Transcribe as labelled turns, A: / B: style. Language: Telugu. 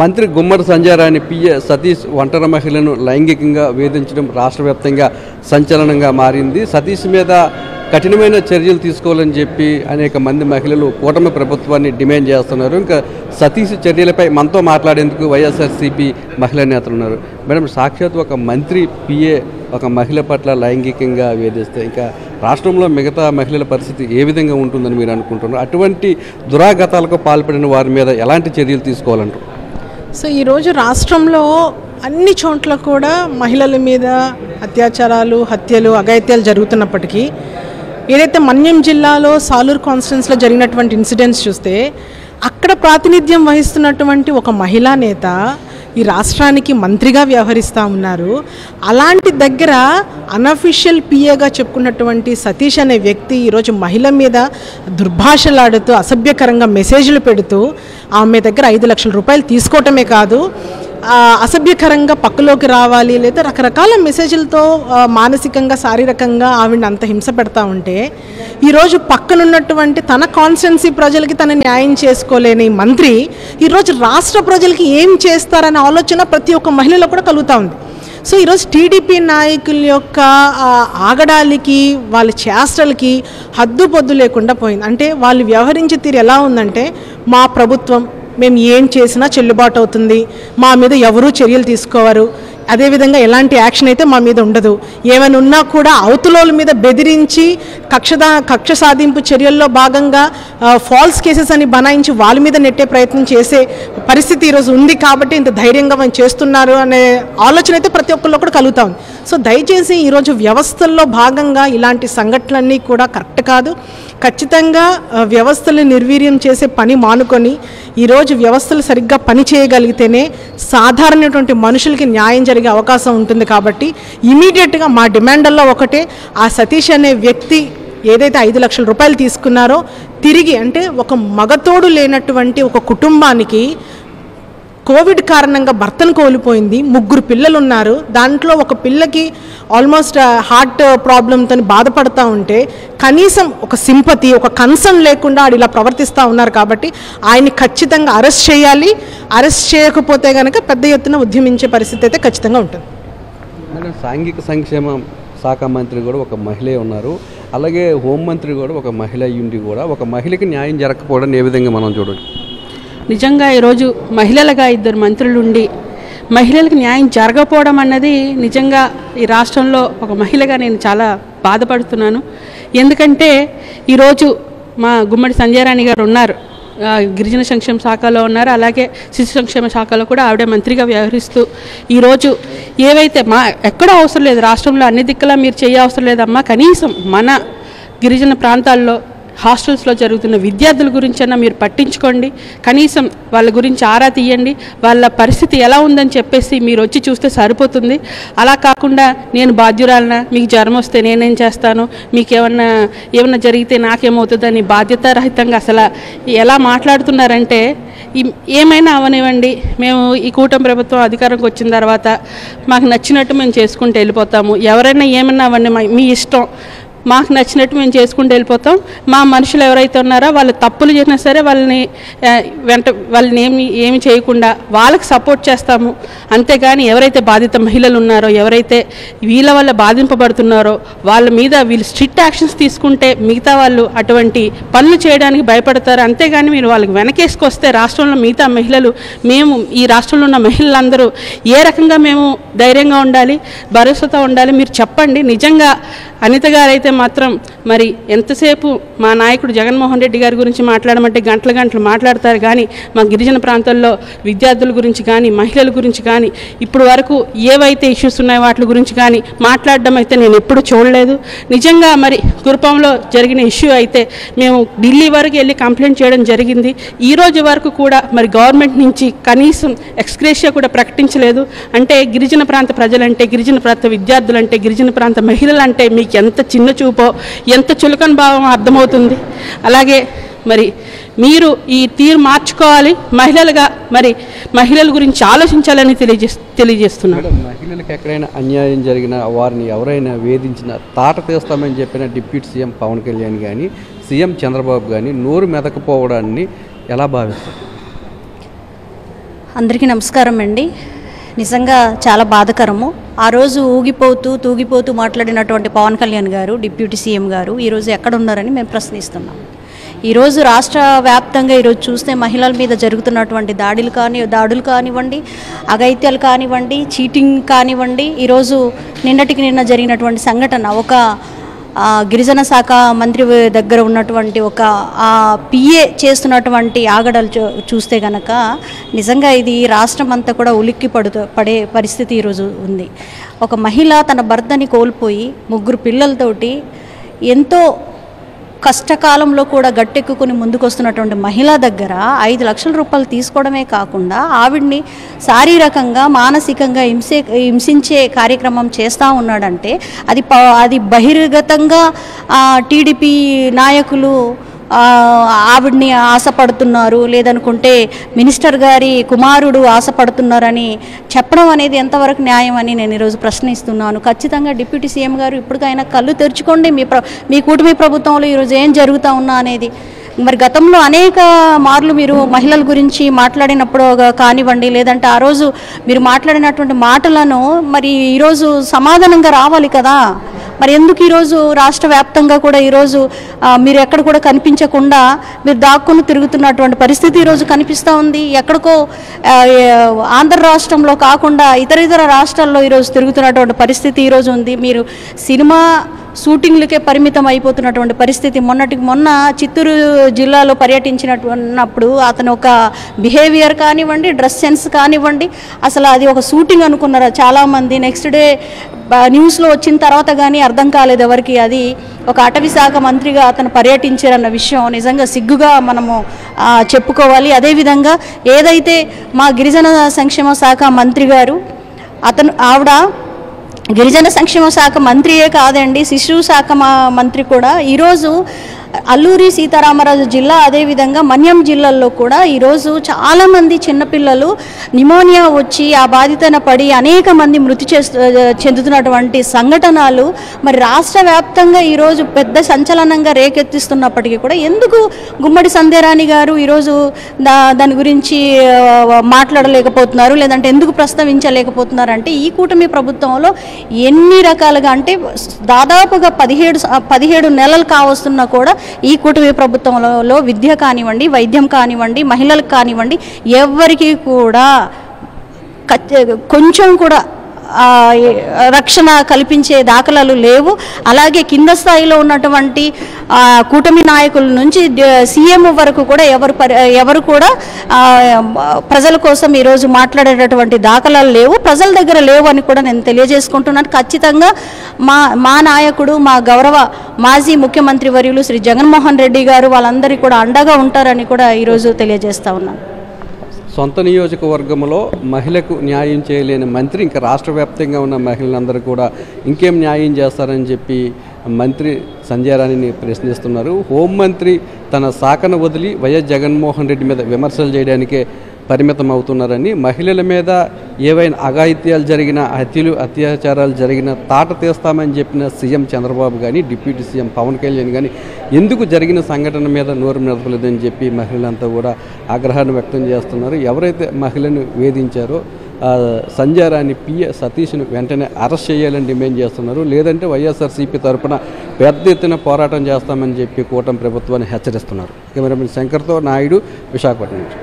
A: మంత్రి గుమ్మడి సంజయరాణి పిఏ సతీష్ ఒంటరి మహిళను లైంగికంగా వేధించడం రాష్ట్ర వ్యాప్తంగా సంచలనంగా మారింది. సతీష్ మీద కఠినమైన చర్యలు తీసుకోవాలని చెప్పి అనేక మంది మహిళలు కూటమి ప్రభుత్వాన్ని డిమాండ్ చేస్తున్నారు. ఇంకా సతీష్ చర్యలపై మనతో మాట్లాడేందుకు వైఎస్ఆర్సీపీ మహిళా నేతలు ఉన్నారు. మేడం, సాక్షాత్ ఒక మంత్రి పిఏ ఒక మహిళ పట్ల లైంగికంగా వేధిస్తే ఇంకా రాష్ట్రంలో మిగతా మహిళల పరిస్థితి ఏ విధంగా ఉంటుందని మీరు అనుకుంటున్నారు? అటువంటి దురాఘాతాలకు పాల్పడిన వారి మీద ఎలాంటి చర్యలు తీసుకోవాలంటారు?
B: సో ఈరోజు రాష్ట్రంలో అన్ని చోట్ల కూడా మహిళల మీద అత్యాచారాలు, హత్యలు, అఘాయిత్యాలు జరుగుతున్నప్పటికీ ఏదైతే మన్యం జిల్లాలో సాలూరు కాన్స్టిట్యున్సీలో జరిగినటువంటి ఇన్సిడెంట్స్ చూస్తే అక్కడ ప్రాతినిధ్యం వహిస్తున్నటువంటి ఒక మహిళా నేత ఈ రాష్ట్రానికి మంత్రిగా వ్యవహరిస్తూ ఉన్నారు. అలాంటి దగ్గర అన్అఫీషియల్ పిఏగా చెప్పుకున్నటువంటి సతీష్ అనే వ్యక్తి ఈరోజు మహిళ మీద దుర్భాషలాడుతూ అసభ్యకరంగా మెసేజ్లు పెడుతూ ఆమె దగ్గర 5 లక్షల రూపాయలు తీసుకోవటమే కాదు, అసభ్యకరంగా పక్కలోకి రావాలి లేదా రకరకాల మెసేజ్లతో మానసికంగా, శారీరకంగా ఆవిడని అంత హింస పెడతా ఉంటే ఈరోజు పక్కనున్నటువంటి తన కాన్స్టిట్యున్సీ ప్రజలకి తన న్యాయం చేసుకోలేని మంత్రి ఈరోజు రాష్ట్ర ప్రజలకి ఏం చేస్తారనే ఆలోచన ప్రతి ఒక్క మహిళలో కూడా కలుగుతూ ఉంది. సో ఈరోజు టీడీపీ నాయకుల యొక్క ఆగడాలకి, వాళ్ళ చేష్టలకి హద్దు పొద్దు లేకుండా పోయింది. అంటే వాళ్ళు వ్యవహరించే తీరు ఎలా ఉందంటే, మా ప్రభుత్వం మేము ఏం చేసినా చెల్లుబాటు అవుతుంది, మా మీద ఎవరూ చర్యలు తీసుకోవారు, అదేవిధంగా ఎలాంటి యాక్షన్ అయితే మా మీద ఉండదు, ఏమైనా ఉన్నా కూడా అవతలోల మీద బెదిరించి కక్ష సాధింపు చర్యల్లో భాగంగా ఫాల్స్ కేసెస్ అని బనాయించి వాళ్ళ మీద నెట్టే ప్రయత్నం చేసే పరిస్థితి ఈరోజు ఉంది కాబట్టి ఇంత ధైర్యంగా మనం చేస్తున్నారు అనే ఆలోచన అయితే ప్రతి ఒక్కరిలో కూడా కలుగుతా ఉంది. సో దయచేసి ఈరోజు వ్యవస్థల్లో భాగంగా ఇలాంటి సంఘటనలన్నీ కూడా కరెక్ట్ కాదు. ఖచ్చితంగా వ్యవస్థలు నిర్వీర్యం చేసే పని మానుకొని ఈరోజు వ్యవస్థలు సరిగ్గా పని చేయగలిగితేనే సాధారణటువంటి మనుషులకి న్యాయం జరిగే అవకాశం ఉంటుంది. కాబట్టి ఇమీడియట్గా మా డిమాండ్ల్లో ఒకటే, ఆ సతీష్ అనే వ్యక్తి ఏదైతే 5 లక్షల రూపాయలు తీసుకున్నారో తిరిగి, అంటే ఒక మగతోడు లేనటువంటి ఒక కుటుంబానికి కోవిడ్ కారణంగా భర్తను కోల్పోయింది, 3 పిల్లలు ఉన్నారు, దాంట్లో ఒక పిల్లకి ఆల్మోస్ట్ హార్ట్ ప్రాబ్లంతో బాధపడుతూ ఉంటే కనీసం ఒక సింపతి, ఒక కన్సర్న్ లేకుండా ఆడు ఇలా ప్రవర్తిస్తూ ఉన్నారు. కాబట్టి ఆయన్ని ఖచ్చితంగా అరెస్ట్ చేయాలి. అరెస్ట్ చేయకపోతే కనుక పెద్ద ఎత్తున ఉద్యమించే పరిస్థితి అయితే ఖచ్చితంగా ఉంటుంది.
A: సాంఘిక సంక్షేమ శాఖ మంత్రి కూడా ఒక మహిళే ఉన్నారు, అలాగే హోంమంత్రి కూడా ఒక మహిళ అయ్యుండి కూడా ఒక మహిళకి న్యాయం జరగకపోవడం ఏ విధంగా మనం చూడవచ్చు?
C: నిజంగా ఈరోజు మహిళలుగా 2 మంత్రులు ఉండి మహిళలకు న్యాయం జరగకపోవడం అన్నది నిజంగా ఈ రాష్ట్రంలో ఒక మహిళగా నేను చాలా బాధపడుతున్నాను. ఎందుకంటే ఈరోజు మా గుమ్మడి సంజయరాణి గారు ఉన్నారు, గిరిజన సంక్షేమ శాఖలో ఉన్నారు, అలాగే శిశు సంక్షేమ శాఖలో కూడా ఆవిడ మంత్రిగా వ్యవహరిస్తూ ఈరోజు ఏవైతే ఎక్కడో అవసరం లేదు, రాష్ట్రంలో అన్ని దిక్కులా మీరు చేయ అవసరం లేదమ్మా, కనీసం మన గిరిజన ప్రాంతాల్లో హాస్టల్స్లో జరుగుతున్న విద్యార్థుల గురించైనా మీరు పట్టించుకోండి, కనీసం వాళ్ళ గురించి ఆరా తీయండి, వాళ్ళ పరిస్థితి ఎలా ఉందని చెప్పేసి మీరు వచ్చి చూస్తే సరిపోతుంది. అలా కాకుండా నేను బాధ్యురాలనా, మీకు జ్వరం వస్తే నేనేం చేస్తాను, మీకు ఏమన్నా జరిగితే నాకేమవుతుందని బాధ్యతారహితంగా అసలు ఎలా మాట్లాడుతున్నారంటే, ఏమైనా అవనివ్వండి, మేము ఈ కూటమి ప్రభుత్వం అధికారంకి వచ్చిన తర్వాత మాకు నచ్చినట్టు మేము చేసుకుంటూ వెళ్ళిపోతాము, ఎవరైనా ఏమన్నా అవన్నీ మీ ఇష్టం, మాకు నచ్చినట్టు మేము చేసుకుంటూ వెళ్ళిపోతాం, మా మనుషులు ఎవరైతే ఉన్నారో వాళ్ళు తప్పులు చేసినా సరే వాళ్ళని ఏమి చేయకుండా వాళ్ళకి సపోర్ట్ చేస్తాము, అంతేగాని ఎవరైతే బాధిత మహిళలు ఉన్నారో, ఎవరైతే వీళ్ళ వల్ల బాధింపబడుతున్నారో వాళ్ళ మీద వీళ్ళు స్ట్రిక్ట్ యాక్షన్స్ తీసుకుంటే మిగతా వాళ్ళు అటువంటి పనులు చేయడానికి భయపడతారు. అంతేగాని మీరు వాళ్ళకి వెనకేసుకొస్తే రాష్ట్రంలో మిగతా మహిళలు, మేము ఈ రాష్ట్రంలో ఉన్న మహిళలందరూ ఏ రకంగా మేము ధైర్యంగా ఉండాలి, భరోసాతో ఉండాలి మీరు చెప్పండి. నిజంగా అనిత గారు అయితే మాత్రం మరి ఎంతసేపు మా నాయకుడు జగన్మోహన్ రెడ్డి గారి గురించి మాట్లాడమంటే గంటలు మాట్లాడతారు, కానీ మా గిరిజన ప్రాంతాల్లో విద్యార్థుల గురించి కానీ మహిళల గురించి కానీ ఇప్పుడు వరకు ఏవైతే ఇష్యూస్ ఉన్నాయో వాటి గురించి కానీ మాట్లాడడం అయితే నేను ఎప్పుడు చూడలేదు. నిజంగా మరి కురుపాంలో జరిగిన ఇష్యూ అయితే మేము ఢిల్లీ వరకు వెళ్ళి కంప్లైంట్ చేయడం జరిగింది. ఈ రోజు వరకు కూడా మరి గవర్నమెంట్ నుంచి కనీసం ఎక్స్గ్రేషియా కూడా ప్రకటించలేదు. అంటే గిరిజన ప్రాంత ప్రజలంటే, గిరిజన ప్రాంత విద్యార్థులంటే, గిరిజన ప్రాంత మహిళలంటే మీకు ఎంత చిన్న చూపో, ఎంత చులకన భావం అర్థమవుతుంది. అలాగే మరి మీరు ఈ తీరు మార్చుకోవాలి, మహిళలుగా మరి మహిళల గురించి ఆలోచించాలని తెలియజేస్తున్నారు.
A: మహిళలకు ఎక్కడైనా అన్యాయం జరిగినా, వారిని ఎవరైనా వేధించినా తాట తీస్తామని చెప్పిన డిప్యూటీ సీఎం పవన్ కళ్యాణ్ కానీ, సీఎం చంద్రబాబు కానీ నోరు మెదకపోవడాన్ని ఎలా భావిస్తారు?
D: అందరికీ నమస్కారం అండి. నిజంగా చాలా బాధాకరము. ఆ రోజు తూగిపోతూ మాట్లాడినటువంటి పవన్ కళ్యాణ్ గారు, డిప్యూటీ సీఎం గారు ఈరోజు ఎక్కడ ఉన్నారని మేము ప్రశ్నిస్తున్నాం. ఈరోజు రాష్ట్ర వ్యాప్తంగా ఈరోజు చూస్తే మహిళల మీద జరుగుతున్నటువంటి దాడులు కానివ్వండి, అఘాయిత్యాలు కానివ్వండి, చీటింగ్ కానివ్వండి, ఈరోజు నిన్న జరిగినటువంటి సంఘటన ఒక గిరిజన శాఖ మంత్రి దగ్గర ఉన్నటువంటి ఒక పిఏ చేస్తున్నటువంటి ఆగడాలు చూస్తే గనక నిజంగా ఇది రాష్ట్రం అంతా కూడా ఉలిక్కి పడే పరిస్థితి ఈరోజు ఉంది. ఒక మహిళ తన భర్తని కోల్పోయి 3 పిల్లలతోటి ఎంతో కష్టకాలంలో కూడా గట్టెక్కుని ముందుకొస్తున్నటువంటి మహిళ దగ్గర 5 లక్షల రూపాయలు తీసుకోవడమే కాకుండా ఆవిడ్ని శారీరకంగా మానసికంగా హింసించే కార్యక్రమం చేస్తూ ఉన్నాడంటే అది బహిర్గతంగా టీడీపీ నాయకులు ఆవిడ్ని ఆశపడుతున్నారు, లేదనుకుంటే మినిస్టర్ గారి కుమారుడు ఆశపడుతున్నారని చెప్పడం అనేది ఎంతవరకు న్యాయం అని నేను ఈరోజు ప్రశ్నిస్తున్నాను. ఖచ్చితంగా డిప్యూటీ సీఎం గారు ఇప్పటికైనా కళ్ళు తెరుచుకోండి. మీ కూటమి ప్రభుత్వంలో ఈరోజు ఏం జరుగుతూ ఉన్నా అనేది. మరి గతంలో అనేక మార్లు మీరు మహిళల గురించి మాట్లాడినప్పుడు కానివ్వండి, లేదంటే ఆ రోజు మీరు మాట్లాడినటువంటి మాటలను మరి ఈరోజు సమాధానంగా రావాలి కదా. మరి ఎందుకు ఈరోజు రాష్ట్ర వ్యాప్తంగా కూడా ఈరోజు మీరు ఎక్కడ కూడా కనిపించకుండా మీరు దాక్కుని తిరుగుతున్నటువంటి పరిస్థితి ఈరోజు కనిపిస్తూ ఉంది. ఎక్కడికో ఆంధ్ర రాష్ట్రంలో కాకుండా ఇతర రాష్ట్రాల్లో ఈరోజు తిరుగుతున్నటువంటి పరిస్థితి ఈరోజు ఉంది. మీరు సినిమా షూటింగ్లకే పరిమితం అయిపోతున్నటువంటి పరిస్థితి. మొన్న చిత్తూరు జిల్లాలో పర్యటించినప్పుడు అతను ఒక బిహేవియర్ కానివ్వండి, డ్రెస్ సెన్స్ కానివ్వండి, అసలు అది ఒక షూటింగ్ అనుకున్నారు చాలామంది. నెక్స్ట్ డే న్యూస్లో వచ్చిన తర్వాత కానీ అర్థం కాలేదు ఎవరికి అది ఒక అటవీ శాఖ మంత్రిగా అతను పర్యటించారన్న విషయం నిజంగా సిగ్గుగా మనము చెప్పుకోవాలి. అదేవిధంగా ఏదైతే మా గిరిజన సంక్షేమ శాఖ మంత్రి గారు ఆవిడ గిరిజన సంక్షేమ శాఖ మంత్రియే కాదండి, శిశు శాఖ మంత్రి కూడా ఈరోజు అల్లూరి సీతారామరాజు జిల్లా, అదేవిధంగా మన్యం జిల్లాల్లో కూడా ఈరోజు చాలామంది చిన్నపిల్లలు నిమోనియా వచ్చి ఆ బాధితన పడి అనేక మంది మృతి చెందుతున్నటువంటి సంఘటనలు మరి రాష్ట్ర వ్యాప్తంగా ఈరోజు పెద్ద సంచలనంగా రేకెత్తిస్తున్నప్పటికీ కూడా ఎందుకు గుమ్మడి సంధ్యారాణి గారు ఈరోజు దాని గురించి మాట్లాడలేకపోతున్నారు, లేదంటే ఎందుకు ప్రస్తావించలేకపోతున్నారు అంటే ఈ కూటమి ప్రభుత్వంలో ఎన్ని రకాలుగా అంటే దాదాపుగా 17 నెలలు కావస్తున్నా కూడా ఈ కూటమి ప్రభుత్వంలో విద్య కానివ్వండి, వైద్యం కానివ్వండి, మహిళలకు కానివ్వండి ఎవరికి కూడా కొంచెం కూడా రక్షణ కల్పించే దాఖలాలు లేవు. అలాగే కింద స్థాయిలో ఉన్నటువంటి కూటమి నాయకుల నుంచి సీఎం వరకు కూడా ఎవరు కూడా ప్రజల కోసం ఈరోజు మాట్లాడేటటువంటి దాఖలాలు లేవు, ప్రజల దగ్గర లేవు అని కూడా నేను తెలియజేసుకుంటున్నాను. ఖచ్చితంగా మా నాయకుడు, మా గౌరవ మాజీ ముఖ్యమంత్రి వర్యులు శ్రీ జగన్మోహన్ రెడ్డి గారు వాళ్ళందరికీ కూడా అండగా ఉంటారని కూడా ఈరోజు తెలియజేస్తా ఉన్నాను.
A: సొంత నియోజకవర్గంలో మహిళకు న్యాయం చేయలేని మంత్రి ఇంకా రాష్ట్ర వ్యాప్తంగా ఉన్న మహిళలందరూ కూడా ఇంకేం న్యాయం చేస్తారని చెప్పి మంత్రి సంధ్యారాణిని ప్రశ్నిస్తున్నారు. హోంమంత్రి తన శాఖను వదిలి వైఎస్ జగన్మోహన్ రెడ్డి మీద విమర్శలు చేయడానికే పరిమితం అవుతున్నారని, మహిళల మీద ఏవైనా అఘాయిత్యాలు జరిగిన అత్యాచారాలు జరిగిన తాట తీస్తామని చెప్పిన సీఎం చంద్రబాబు కానీ, డిప్యూటీ సీఎం పవన్ కళ్యాణ్ కానీ ఎందుకు జరిగిన సంఘటన మీద నోరు మెదపలేదని చెప్పి మహిళలంతా కూడా ఆగ్రహాన్ని వ్యక్తం చేస్తున్నారు. ఎవరైతే మహిళను వేధించారో సంధ్యారాణి పిఏ సతీష్ను వెంటనే అరెస్ట్ చేయాలని డిమాండ్ చేస్తున్నారు. లేదంటే వైఎస్ఆర్సీపీ తరఫున పెద్ద ఎత్తున పోరాటం చేస్తామని చెప్పి కూటమి ప్రభుత్వాన్ని హెచ్చరిస్తున్నారు. కెమెరామెన్ శంకర్తో నాయుడు, విశాఖపట్నం నుంచి.